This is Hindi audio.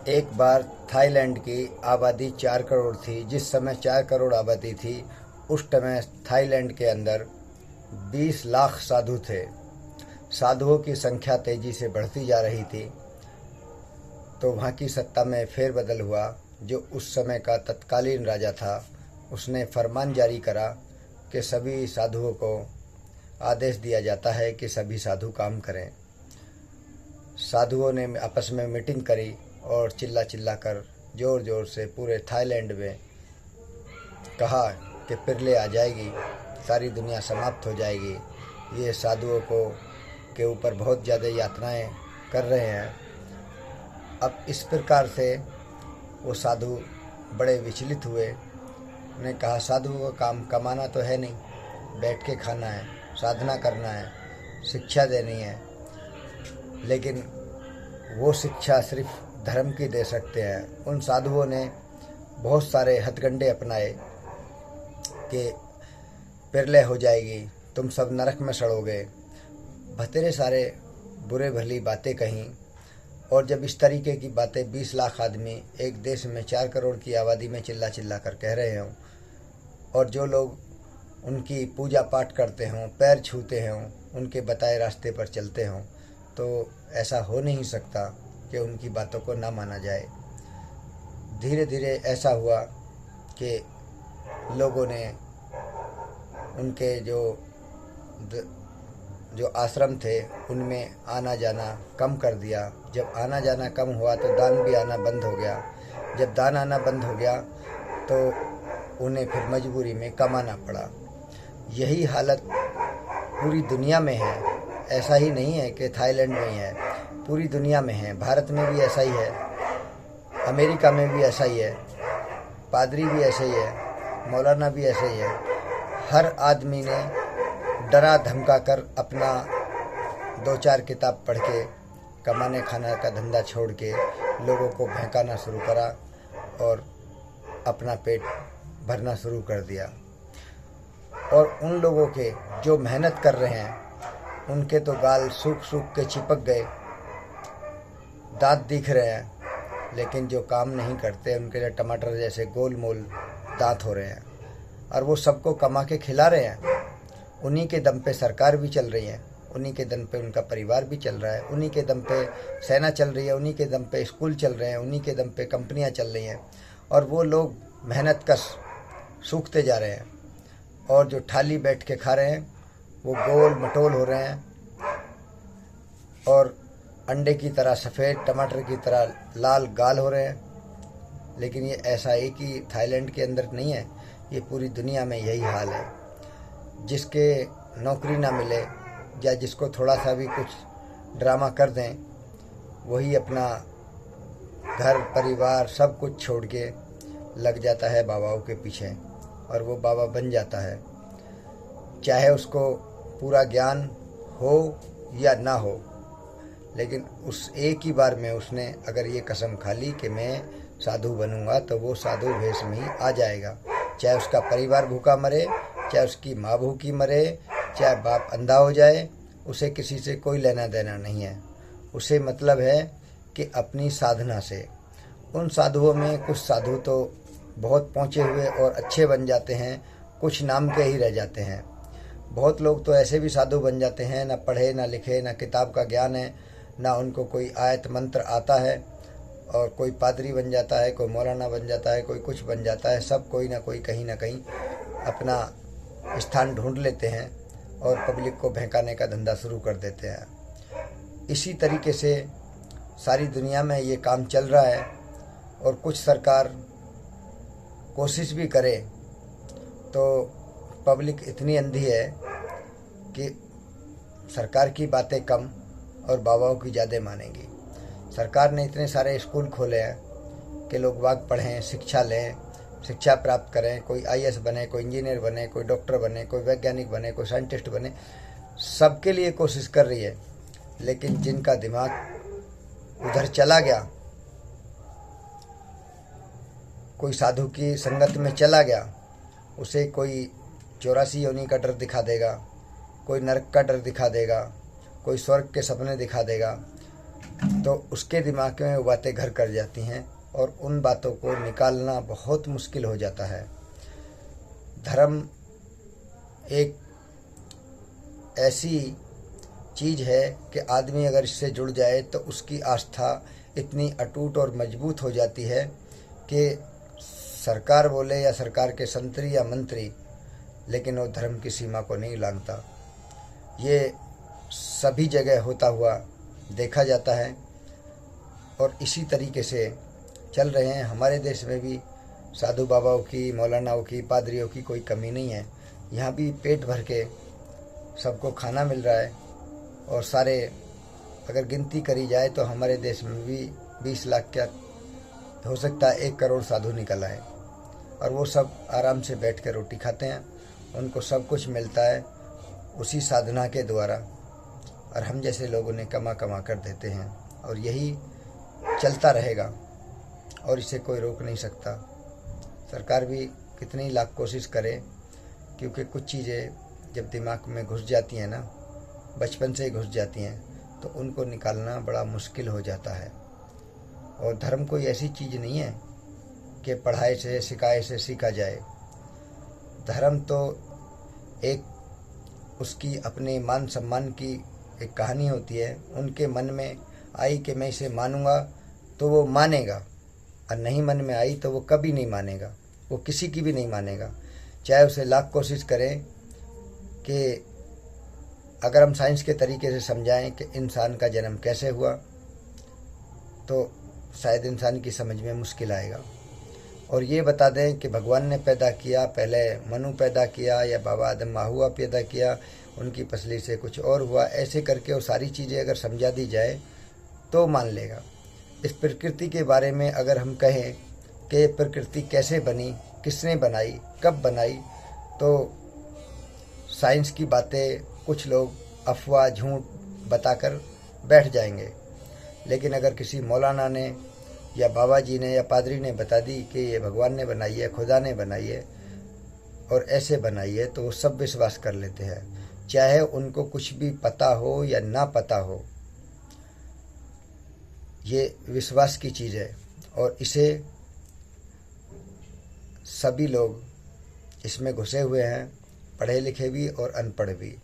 एक बार थाईलैंड की आबादी 4 करोड़ थी। जिस समय 4 करोड़ आबादी थी, उस समय थाईलैंड के अंदर 20 लाख साधु थे। साधुओं की संख्या तेजी से बढ़ती जा रही थी। तो वहाँ की सत्ता में फेरबदल हुआ। जो उस समय का तत्कालीन राजा था, उसने फरमान जारी करा कि सभी साधुओं को आदेश दिया जाता है कि सभी साधु काम करें। साधुओं ने आपस में मीटिंग करी और चिल्ला चिल्ला कर ज़ोर ज़ोर से पूरे थाईलैंड में कहा कि पिरले आ जाएगी, सारी दुनिया समाप्त हो जाएगी। ये साधुओं को के ऊपर बहुत ज़्यादा यातनाएं कर रहे हैं। अब इस प्रकार से वो साधु बड़े विचलित हुए। उन्होंने कहा, साधुओं का काम कमाना तो है नहीं, बैठ के खाना है, साधना करना है, शिक्षा देनी है। लेकिन वो शिक्षा सिर्फ धर्म की दे सकते हैं। उन साधुओं ने बहुत सारे हथकंडे अपनाए कि पिरले हो जाएगी, तुम सब नरक में सड़ोगे, बतेरे सारे बुरे भली बातें कहीं। और जब इस तरीके की बातें 20 लाख आदमी एक देश में 4 करोड़ की आबादी में चिल्ला चिल्ला कर कह रहे हों, और जो लोग उनकी पूजा पाठ करते हों, पैर छूते हों, उनके बताए रास्ते पर चलते हों, तो ऐसा हो नहीं सकता कि उनकी बातों को ना माना जाए। धीरे धीरे ऐसा हुआ कि लोगों ने उनके जो आश्रम थे उनमें आना जाना कम कर दिया। जब आना जाना कम हुआ तो दान भी आना बंद हो गया। जब दान आना बंद हो गया तो उन्हें फिर मजबूरी में कमाना पड़ा। यही हालत पूरी दुनिया में है। ऐसा ही नहीं है कि थाईलैंड में ही है, पूरी दुनिया में है। भारत में भी ऐसा ही है, अमेरिका में भी ऐसा ही है, पादरी भी ऐसे ही है, मौलाना भी ऐसे ही है। हर आदमी ने डरा धमका कर अपना 2-4 किताब पढ़ के कमाने खाने का धंधा छोड़ के लोगों को बहकाना शुरू करा और अपना पेट भरना शुरू कर दिया। और उन लोगों के जो मेहनत कर रहे हैं उनके तो गाल सूख सूख के चिपक गए, दांत दिख रहे हैं, लेकिन जो काम नहीं करते उनके लिए टमाटर जैसे गोल मोल दांत हो रहे हैं। और वो सबको कमा के खिला रहे हैं। उन्हीं के दम पे सरकार भी चल रही है, उन्हीं के दम पे उनका परिवार भी चल रहा है, उन्हीं के दम पे सेना चल रही है, उन्हीं के दम पे स्कूल चल रहे हैं, उन्हीं के दम पे कंपनियां चल रही हैं। और वो लोग मेहनत कश सूखते जा रहे हैं। और जो थाली बैठ के खा रहे हैं वो गोल मटोल हो रहे हैं और अंडे की तरह सफ़ेद, टमाटर की तरह लाल गाल हो रहे हैं। लेकिन ये ऐसा एक ही थाईलैंड के अंदर नहीं है, ये पूरी दुनिया में यही हाल है। जिसके नौकरी ना मिले या जिसको थोड़ा सा भी कुछ ड्रामा कर दें, वही अपना घर परिवार सब कुछ छोड़ के लग जाता है बाबाओं के पीछे, और वो बाबा बन जाता है। चाहे उसको पूरा ज्ञान हो या ना हो, लेकिन उस एक ही बार में उसने अगर ये कसम खा ली कि मैं साधु बनूंगा, तो वो साधु भेष में ही आ जाएगा। चाहे उसका परिवार भूखा मरे, चाहे उसकी माँ भूखी मरे, चाहे बाप अंधा हो जाए, उसे किसी से कोई लेना देना नहीं है। उसे मतलब है कि अपनी साधना से। उन साधुओं में कुछ साधु तो बहुत पहुँचे हुए और अच्छे बन जाते हैं, कुछ नाम के ही रह जाते हैं। बहुत लोग तो ऐसे भी साधु बन जाते हैं, ना पढ़े ना लिखे, ना किताब का ज्ञान है, ना उनको कोई आयत मंत्र आता है, और कोई पादरी बन जाता है, कोई मौलाना बन जाता है, कोई कुछ बन जाता है। सब कोई ना कोई कहीं ना कहीं अपना स्थान ढूंढ लेते हैं और पब्लिक को बहकाने का धंधा शुरू कर देते हैं। इसी तरीके से सारी दुनिया में ये काम चल रहा है। और कुछ सरकार कोशिश भी करे तो पब्लिक इतनी अंधी है कि सरकार की बातें कम और बाबाओं की ज़्यादा मानेंगी। सरकार ने इतने सारे स्कूल खोले हैं कि लोग बाग पढ़ें, शिक्षा लें, शिक्षा प्राप्त करें, कोई आईएएस बने, कोई इंजीनियर बने, कोई डॉक्टर बने, कोई वैज्ञानिक बने, कोई साइंटिस्ट बने। सबके लिए कोशिश कर रही है। लेकिन जिनका दिमाग उधर चला गया, कोई साधु की संगत में चला गया, उसे कोई 84 योनि का डर दिखा देगा, कोई नरक का डर दिखा देगा, कोई स्वर्ग के सपने दिखा देगा। तो उसके दिमाग में वो बातें घर कर जाती हैं और उन बातों को निकालना बहुत मुश्किल हो जाता है। धर्म एक ऐसी चीज़ है कि आदमी अगर इससे जुड़ जाए तो उसकी आस्था इतनी अटूट और मजबूत हो जाती है कि सरकार बोले या सरकार के संतरी या मंत्री, लेकिन वो धर्म की सीमा को नहीं लांघता। ये सभी जगह होता हुआ देखा जाता है और इसी तरीके से चल रहे हैं। हमारे देश में भी साधु बाबाओं की, मौलानाओं की, पादरियों की कोई कमी नहीं है। यहाँ भी पेट भर के सबको खाना मिल रहा है और सारे अगर गिनती करी जाए तो हमारे देश में भी 20 लाख, क्या हो सकता है 1 करोड़ साधु निकल आए और वो सब आराम से बैठ कर रोटी खाते हैं। उनको सब कुछ मिलता है उसी साधना के द्वारा और हम जैसे लोगों ने कमा कमा कर देते हैं और यही चलता रहेगा और इसे कोई रोक नहीं सकता। सरकार भी कितनी लाख कोशिश करे, क्योंकि कुछ चीज़ें जब दिमाग में घुस जाती हैं ना, बचपन से ही घुस जाती हैं, तो उनको निकालना बड़ा मुश्किल हो जाता है। और धर्म कोई ऐसी चीज़ नहीं है कि पढ़ाई से, सिखाए से सीखा जाए। धर्म तो एक उसकी अपने मान सम्मान की एक कहानी होती है। उनके मन में आई कि मैं इसे मानूंगा तो वो मानेगा, और नहीं मन में आई तो वो कभी नहीं मानेगा, वो किसी की भी नहीं मानेगा, चाहे उसे लाख कोशिश करें। कि अगर हम साइंस के तरीके से समझाएं कि इंसान का जन्म कैसे हुआ, तो शायद इंसान की समझ में मुश्किल आएगा। और ये बता दें कि भगवान ने पैदा किया, पहले मनु पैदा किया या बाबा आदम हुआ पैदा किया, उनकी पसली से कुछ और हुआ, ऐसे करके वो सारी चीज़ें अगर समझा दी जाए तो मान लेगा। इस प्रकृति के बारे में अगर हम कहें कि प्रकृति कैसे बनी, किसने बनाई, कब बनाई, तो साइंस की बातें कुछ लोग अफवाह, झूठ बताकर बैठ जाएंगे। लेकिन अगर किसी मौलाना ने या बाबा जी ने या पादरी ने बता दी कि ये भगवान ने बनाई है, खुदा ने बनाई है और ऐसे बनाई है, तो वो सब विश्वास कर लेते हैं, चाहे उनको कुछ भी पता हो या ना पता हो। ये विश्वास की चीज़ है और इसे सभी लोग इसमें घुसे हुए हैं, पढ़े लिखे भी और अनपढ़ भी।